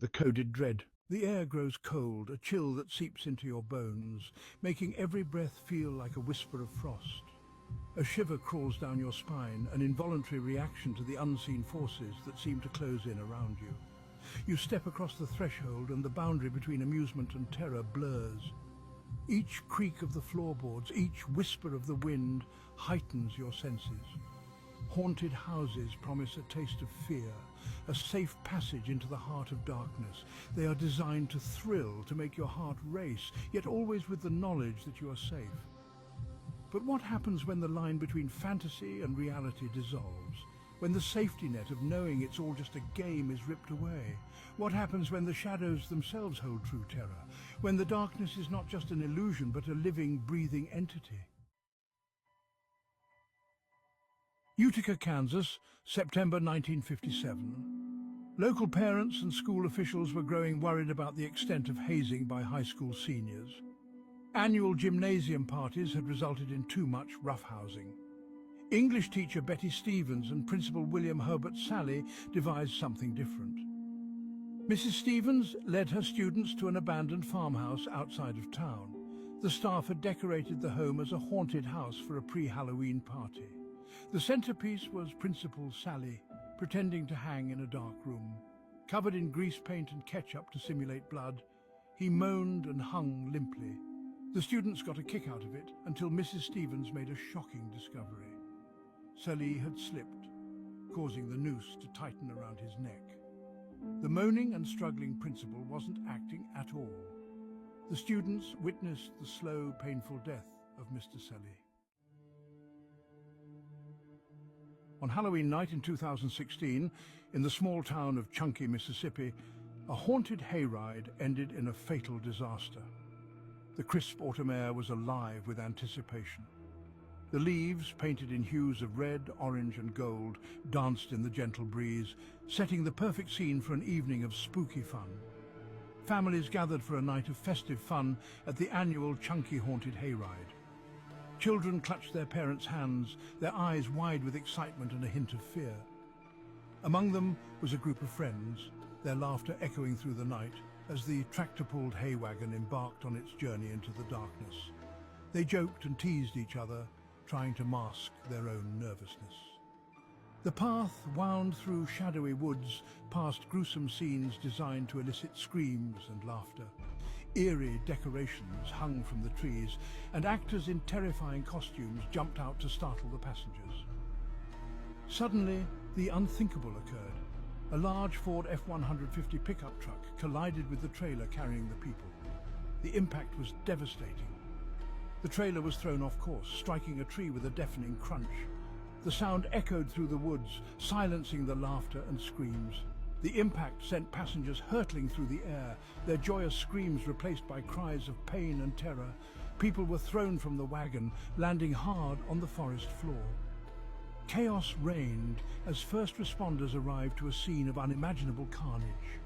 The coded dread. The air grows cold, a chill that seeps into your bones, making every breath feel like a whisper of frost. A shiver crawls down your spine, an involuntary reaction to the unseen forces that seem to close in around you. You step across the threshold and the boundary between amusement and terror blurs. Each creak of the floorboards, each whisper of the wind heightens your senses. Haunted houses promise a taste of fear, a safe passage into the heart of darkness. They are designed to thrill, to make your heart race, yet always with the knowledge that you are safe. But what happens when the line between fantasy and reality dissolves? When the safety net of knowing it's all just a game is ripped away? What happens when the shadows themselves hold true terror? When the darkness is not just an illusion, but a living, breathing entity? Utica, Kansas, September 1957. Local parents and school officials were growing worried about the extent of hazing by high school seniors. Annual gymnasium parties had resulted in too much roughhousing. English teacher Betty Stevens and Principal William Herbert Sally devised something different. Mrs. Stevens led her students to an abandoned farmhouse outside of town. The staff had decorated the home as a haunted house for a pre-Halloween party. The centerpiece was Principal Sally, pretending to hang in a dark room. Covered in grease paint and ketchup to simulate blood, he moaned and hung limply. The students got a kick out of it until Mrs. Stevens made a shocking discovery. Sally had slipped, causing the noose to tighten around his neck. The moaning and struggling principal wasn't acting at all. The students witnessed the slow, painful death of Mr. Sally. On Halloween night in 2016, in the small town of Chunky, Mississippi, a haunted hayride ended in a fatal disaster. The crisp autumn air was alive with anticipation. The leaves, painted in hues of red, orange and gold, danced in the gentle breeze, setting the perfect scene for an evening of spooky fun. Families gathered for a night of festive fun at the annual Chunky Haunted Hayride. Children clutched their parents' hands, their eyes wide with excitement and a hint of fear. Among them was a group of friends, their laughter echoing through the night as the tractor-pulled hay wagon embarked on its journey into the darkness. They joked and teased each other, trying to mask their own nervousness. The path wound through shadowy woods, past gruesome scenes designed to elicit screams and laughter. Eerie decorations hung from the trees, and actors in terrifying costumes jumped out to startle the passengers. Suddenly, the unthinkable occurred. A large Ford F-150 pickup truck collided with the trailer carrying the people. The impact was devastating. The trailer was thrown off course, striking a tree with a deafening crunch. The sound echoed through the woods, silencing the laughter and screams. The impact sent passengers hurtling through the air, their joyous screams replaced by cries of pain and terror. People were thrown from the wagon, landing hard on the forest floor. Chaos reigned as first responders arrived to a scene of unimaginable carnage.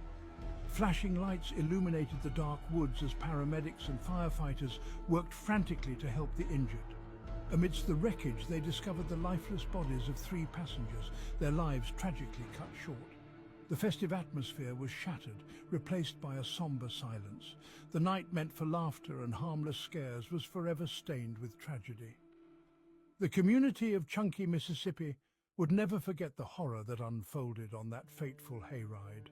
Flashing lights illuminated the dark woods as paramedics and firefighters worked frantically to help the injured. Amidst the wreckage, they discovered the lifeless bodies of 3 passengers, their lives tragically cut short. The festive atmosphere was shattered, replaced by a somber silence. The night meant for laughter and harmless scares was forever stained with tragedy. The community of Chunky, Mississippi would never forget the horror that unfolded on that fateful hayride.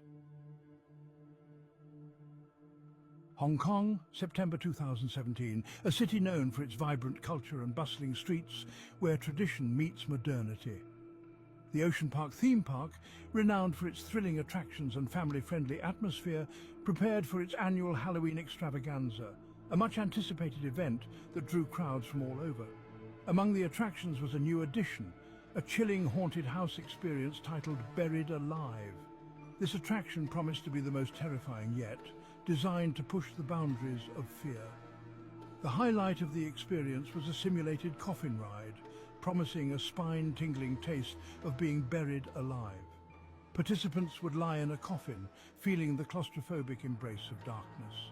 Hong Kong, September 2017, a city known for its vibrant culture and bustling streets where tradition meets modernity. The Ocean Park theme park, renowned for its thrilling attractions and family-friendly atmosphere, prepared for its annual Halloween extravaganza, a much-anticipated event that drew crowds from all over. Among the attractions was a new addition, a chilling haunted house experience titled Buried Alive. This attraction promised to be the most terrifying yet, designed to push the boundaries of fear. The highlight of the experience was a simulated coffin ride, promising a spine-tingling taste of being buried alive. Participants would lie in a coffin, feeling the claustrophobic embrace of darkness.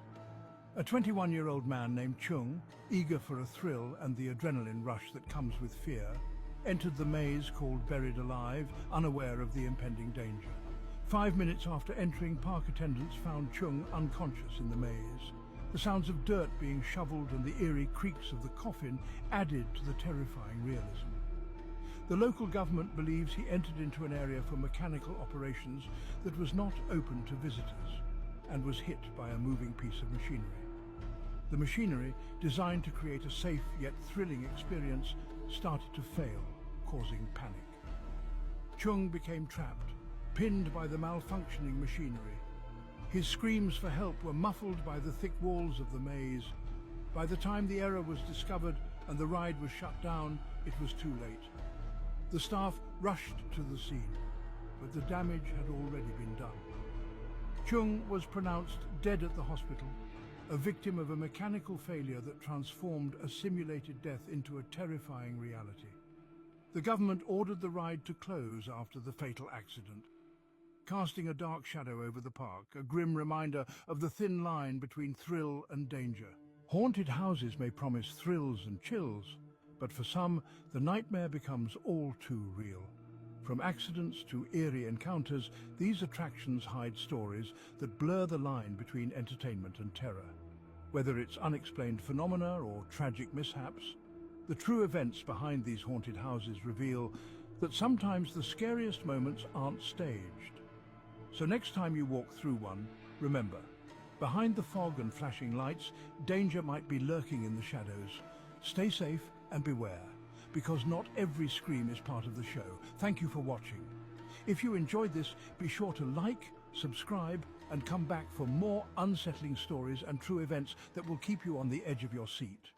A 21-year-old man named Chung, eager for a thrill and the adrenaline rush that comes with fear, entered the maze called Buried Alive, unaware of the impending danger. 5 minutes after entering, park attendants found Chung unconscious in the maze. The sounds of dirt being shoveled and the eerie creaks of the coffin added to the terrifying realism. The local government believes he entered into an area for mechanical operations that was not open to visitors and was hit by a moving piece of machinery. The machinery, designed to create a safe yet thrilling experience, started to fail, causing panic. Chung became trapped, pinned by the malfunctioning machinery. His screams for help were muffled by the thick walls of the maze. By the time the error was discovered and the ride was shut down, it was too late. The staff rushed to the scene, but the damage had already been done. Chung was pronounced dead at the hospital, a victim of a mechanical failure that transformed a simulated death into a terrifying reality. The government ordered the ride to close after the fatal accident, casting a dark shadow over the park, a grim reminder of the thin line between thrill and danger. Haunted houses may promise thrills and chills, but for some, the nightmare becomes all too real. From accidents to eerie encounters, these attractions hide stories that blur the line between entertainment and terror. Whether it's unexplained phenomena or tragic mishaps, the true events behind these haunted houses reveal that sometimes the scariest moments aren't staged. So next time you walk through one, remember, behind the fog and flashing lights, danger might be lurking in the shadows. Stay safe and beware, because not every scream is part of the show. Thank you for watching. If you enjoyed this, be sure to like, subscribe, and come back for more unsettling stories and true events that will keep you on the edge of your seat.